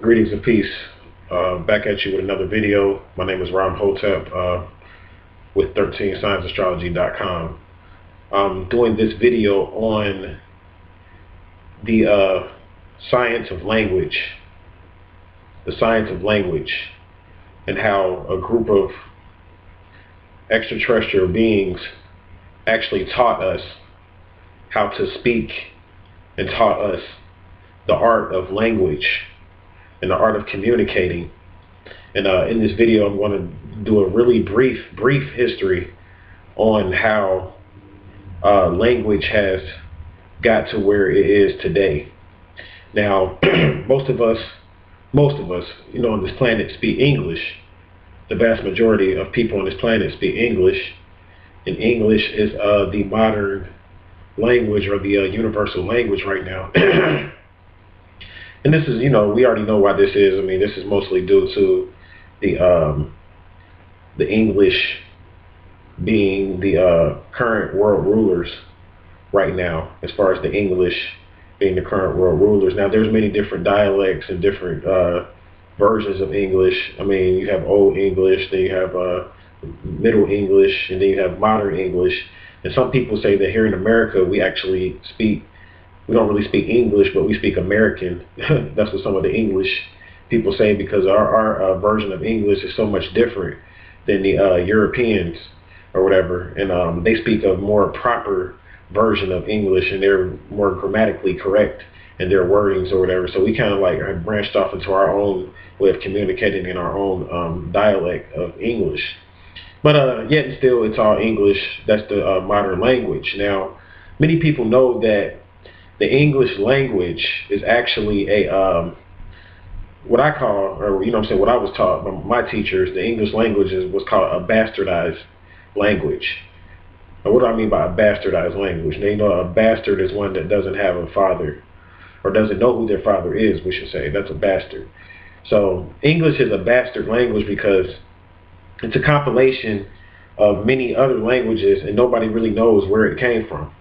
Greetings and peace. Back at you with another video. My name is Ram Hotep with 13signastrology.com. I'm doing this video on the science of language. The science of language and how a group of extraterrestrial beings actually taught us how to speak and taught us the art of language and the art of communicating. And in this video, I'm going to do a really brief history on how language has got to where it is today. Now, most of us, on this planet speak English. The vast majority of people on this planet speak English, and English is the modern language, or the universal language right now. And this is, we already know why this is. I mean, this is mostly due to the English being the current world rulers right now, as far as the English being the current world rulers. Now, there's many different dialects and different versions of English. I mean, you have Old English, then you have Middle English, and then you have Modern English. And some people say that here in America, we don't really speak English, but we speak American. That's what some of the English people say, because our version of English is so much different than the Europeans or whatever. And they speak a more proper version of English, and they're more grammatically correct in their wordings or whatever. So we kind of like have branched off into our own way of communicating in our own dialect of English. But yet and still, it's all English. That's the modern language. Now, many people know that the English language is actually a what I call, or what I was taught by my teachers, the English language was called a bastardized language. Now, what do I mean by a bastardized language? Now, a bastard is one that doesn't have a father, or doesn't know who their father is, we should say. That's a bastard. So English is a bastard language because it's a compilation of many other languages, and nobody really knows where it came from.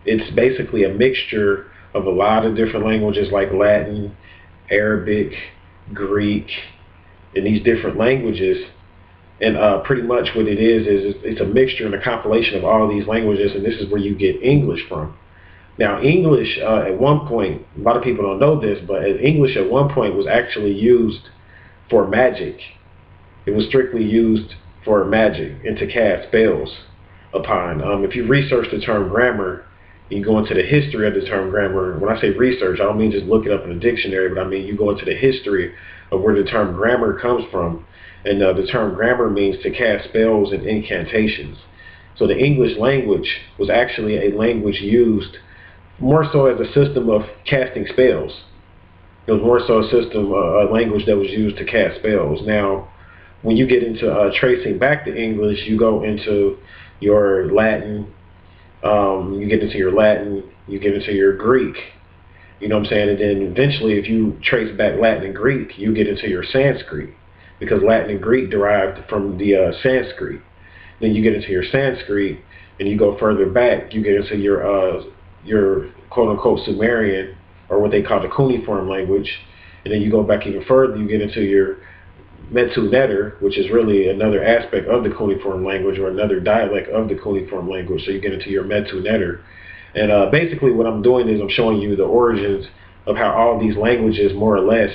It's basically a mixture of a lot of different languages like Latin, Arabic, Greek, and these different languages. And pretty much what it is it's a mixture and a compilation of all these languages, and this is where you get English from. Now, English at one point, a lot of people don't know this, but English at one point was actually used for magic. It was strictly used for magic and to cast spells upon. If you research the term grammar, you go into the history of the term grammar. When I say research, I don't mean just look it up in a dictionary, but I mean you go into the history of where the term grammar comes from. And the term grammar means to cast spells and incantations. So the English language was actually a language used more so as a system of casting spells. It was more so a system, a language that was used to cast spells. Now, when you get into tracing back to English, you go into your Latin. You get into your Greek, and then eventually, if you trace back Latin and Greek, you get into your Sanskrit, because Latin and Greek derived from the Sanskrit. Then you get into your Sanskrit, and you go further back, you get into your quote-unquote Sumerian, or what they call the cuneiform language, and then you go back even further, you get into your Metu Neter, which is really another aspect of the cuneiform language, or another dialect of the cuneiform language. So you get into your Metu Neter. And basically what I'm doing is I'm showing you the origins of how all these languages more or less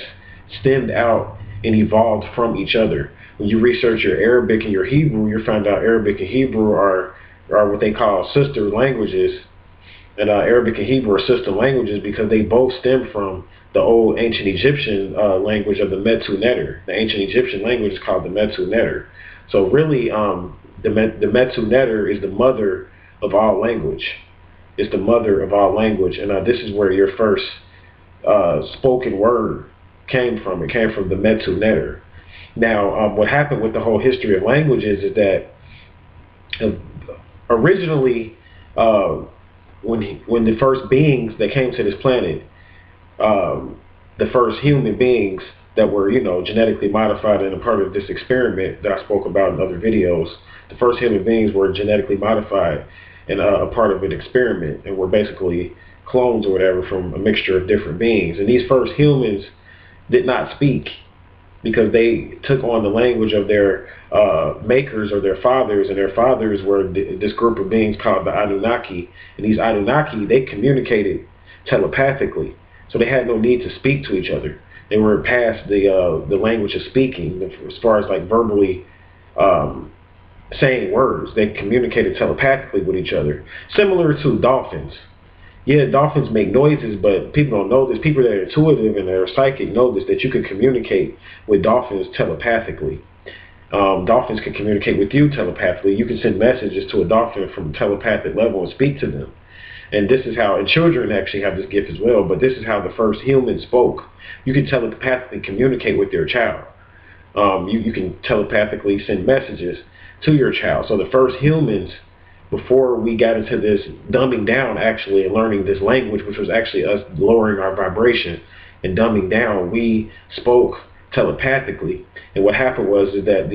stemmed out and evolved from each other. When you research your Arabic and your Hebrew, you find out Arabic and Hebrew are what they call sister languages. And Arabic and Hebrew are sister languages because they both stem from the old ancient Egyptian language of the Metu Neter. The ancient Egyptian language is called the Metu Neter. So really, the Metu Neter is the mother of all language. It's the mother of all language, and this is where your first spoken word came from. It came from the Metu Neter. Now, what happened with the whole history of languages is that originally, when the first beings that came to this planet, the first human beings that were, genetically modified and a part of this experiment that I spoke about in other videos, the first human beings were genetically modified and a part of an experiment, and were basically clones or whatever from a mixture of different beings. And these first humans did not speak because they took on the language of their makers or their fathers, and their fathers were this group of beings called the Anunnaki. And these Anunnaki, they communicated telepathically, so they had no need to speak to each other. They were past the language of speaking, as far as like verbally um, saying words. They communicated telepathically with each other, similar to dolphins. Yeah, dolphins make noises, but people don't know this. People that are intuitive and that are psychic know this, that you can communicate with dolphins telepathically. Dolphins can communicate with you telepathically. You can send messages to a dolphin from a telepathic level and speak to them. And this is how, and children actually have this gift as well, but this is how the first humans spoke. You can telepathically communicate with your child. You can telepathically send messages to your child. So the first humans, before we got into this dumbing down actually and learning this language, which was actually us lowering our vibration and dumbing down, we spoke telepathically. And what happened was is that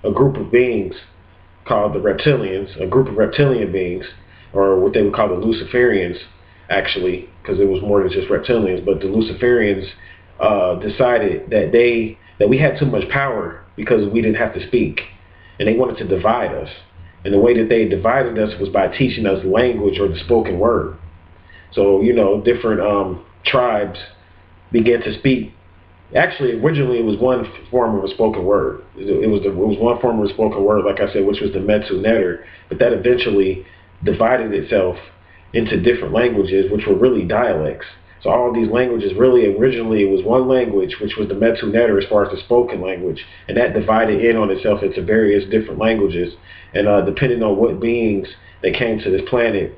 a group of beings called the reptilians, a group of reptilian beings, or what they would call the Luciferians, actually, because it was more than just reptilians, but the Luciferians decided that we had too much power because we didn't have to speak, and they wanted to divide us. And the way that they divided us was by teaching us language or the spoken word. So, different tribes began to speak. Actually, originally it was one form of a spoken word. It was one form of a spoken word, like I said, which was the Metu Neter. But that eventually divided itself into different languages, which were really dialects. So all of these languages, really originally it was one language, which was the Metu Neter as far as the spoken language, and that divided in on itself into various different languages. And depending on what beings that came to this planet,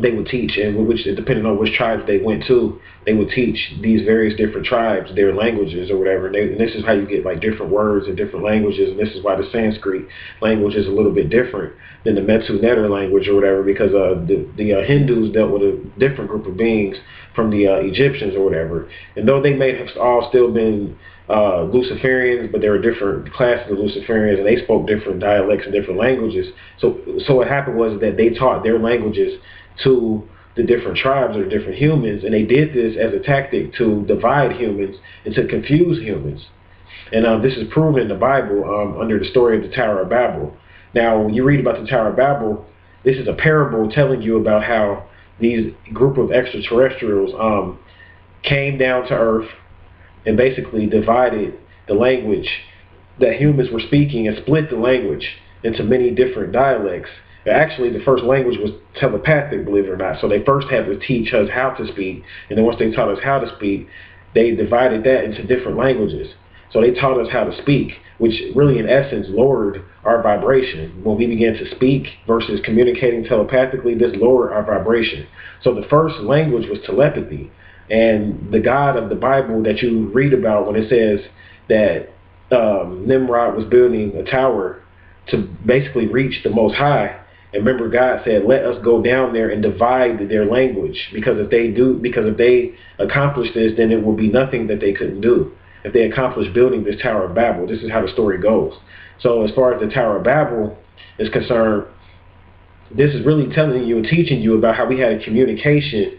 they would teach, and depending on which tribes they went to, they would teach these various different tribes their languages or whatever. And this is how you get like different words and different languages, and this is why the Sanskrit language is a little bit different than the Metu Neter language or whatever, because the Hindus dealt with a different group of beings from the Egyptians or whatever. And though they may have all still been Luciferians, but there were different classes of Luciferians, and they spoke different dialects and different languages. So what happened was that they taught their languages to the different tribes or the different humans, and they did this as a tactic to divide humans and to confuse humans. And this is proven in the Bible under the story of the Tower of Babel. Now, when you read about the Tower of Babel, this is a parable telling you about how these group of extraterrestrials came down to Earth and basically divided the language that humans were speaking and split the language into many different dialects. Actually, the first language was telepathic, believe it or not. So they first had to teach us how to speak, and then once they taught us how to speak, they divided that into different languages. So they taught us how to speak, which really in essence lowered our vibration. When we began to speak versus communicating telepathically, this lowered our vibration. So the first language was telepathy. And the God of the Bible that you read about when it says that Nimrod was building a tower to basically reach the Most High, and remember, God said, let us go down there and divide their language, because if they accomplish this, then it will be nothing that they couldn't do. If they accomplish building this Tower of Babel, this is how the story goes. So as far as the Tower of Babel is concerned, this is really telling you and teaching you about how we had a communication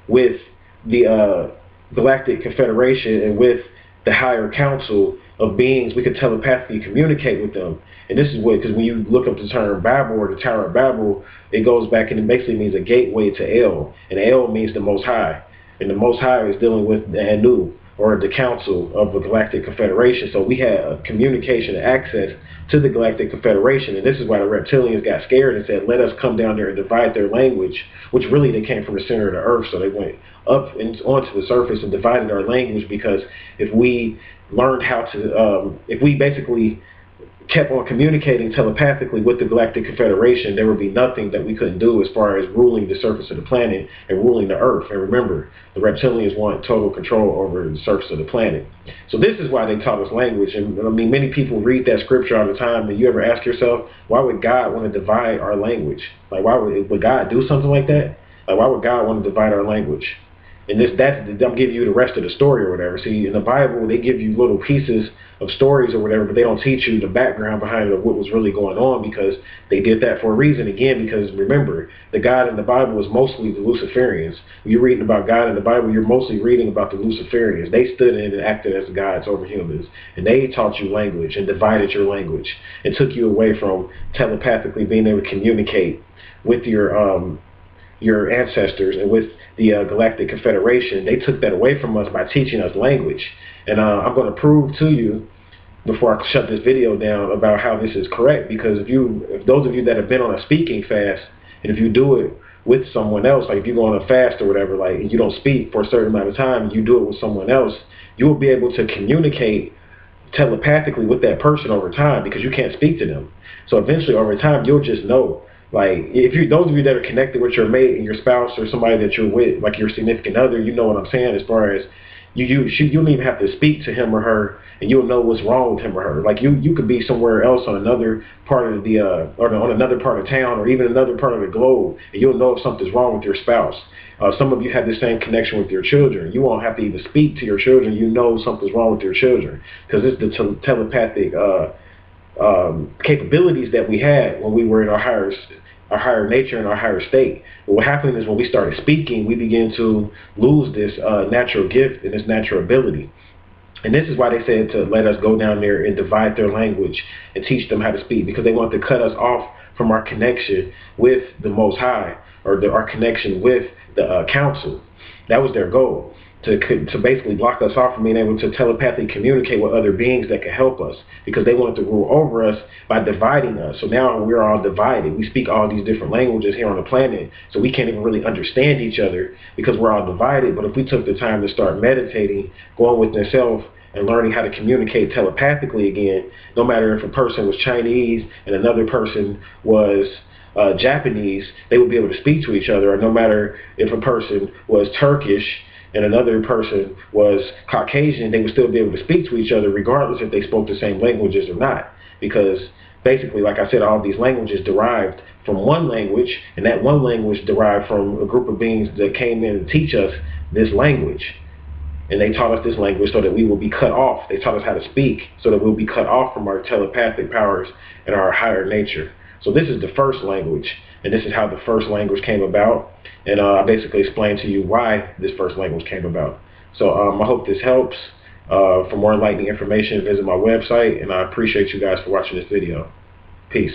with the Galactic Confederation and with the higher council of beings. We could telepathically communicate with them. And this is because when you look up the term Babel or the Tower of Babel, it goes back and it basically means a gateway to El. And El means the Most High. And the Most High is dealing with the Anu, or the Council of the Galactic Confederation. So we had a communication and access to the Galactic Confederation. And this is why the reptilians got scared and said, let us come down there and divide their language, which really they came from the center of the earth. So they went up and onto the surface and divided our language, because if we learned how to, if we basically kept on communicating telepathically with the Galactic Confederation, there would be nothing that we couldn't do as far as ruling the surface of the planet and ruling the earth. And remember, the reptilians want total control over the surface of the planet. So this is why they taught us language. And I mean, many people read that scripture all the time, and you ever ask yourself, why would God want to divide our language? Like, would God do something like that? Like, why would God want to divide our language? And I'm giving you the rest of the story or whatever. See, in the Bible, they give you little pieces of stories or whatever, but they don't teach you the background behind it of what was really going on, because they did that for a reason. Again, because remember, the God in the Bible was mostly the Luciferians. When you're reading about God in the Bible, you're mostly reading about the Luciferians. They stood in and acted as gods over humans, and they taught you language and divided your language and took you away from telepathically being able to communicate with your ancestors and with the Galactic Confederation. They took that away from us by teaching us language. And I'm going to prove to you, before I shut this video down, about how this is correct. Because if those of you that have been on a speaking fast, and if you do it with someone else, like if you go on a fast or whatever, like, and you don't speak for a certain amount of time, and you do it with someone else, you will be able to communicate telepathically with that person over time, because you can't speak to them. So eventually, over time, you'll just know. Like, those of you that are connected with your mate and your spouse, or somebody that you're with, like your significant other, you know what I'm saying, as far as you don't even have to speak to him or her, and you'll know what's wrong with him or her. Like, you could be somewhere else on another part of or on another part of town, or even another part of the globe, and you'll know if something's wrong with your spouse. Some of you have the same connection with your children. You won't have to even speak to your children. You know something's wrong with your children, because it's the telepathic capabilities that we had when we were in our higher nature and our higher state. But what happened is, when we started speaking, we began to lose this natural gift and this natural ability. And this is why they said to let us go down there and divide their language and teach them how to speak, because they wanted to cut us off from our connection with the Most High, or our connection with the council. That was their goal, to basically block us off from being able to telepathically communicate with other beings that could help us, because they wanted to rule over us by dividing us. So now we're all divided. We speak all these different languages here on the planet, so we can't even really understand each other, because we're all divided. But if we took the time to start meditating, going within self, and learning how to communicate telepathically again, no matter if a person was Chinese and another person was Japanese, they would be able to speak to each other. Or no matter if a person was Turkish and another person was Caucasian, they would still be able to speak to each other, regardless if they spoke the same languages or not. Because basically, like I said, all of these languages derived from one language, and that one language derived from a group of beings that came in to teach us this language. And they taught us this language so that we will be cut off. They taught us how to speak so that we'll be cut off from our telepathic powers and our higher nature. So this is the first language, and this is how the first language came about. And I basically explained to you why this first language came about. So I hope this helps. For more enlightening information, visit my website, and I appreciate you guys for watching this video. Peace.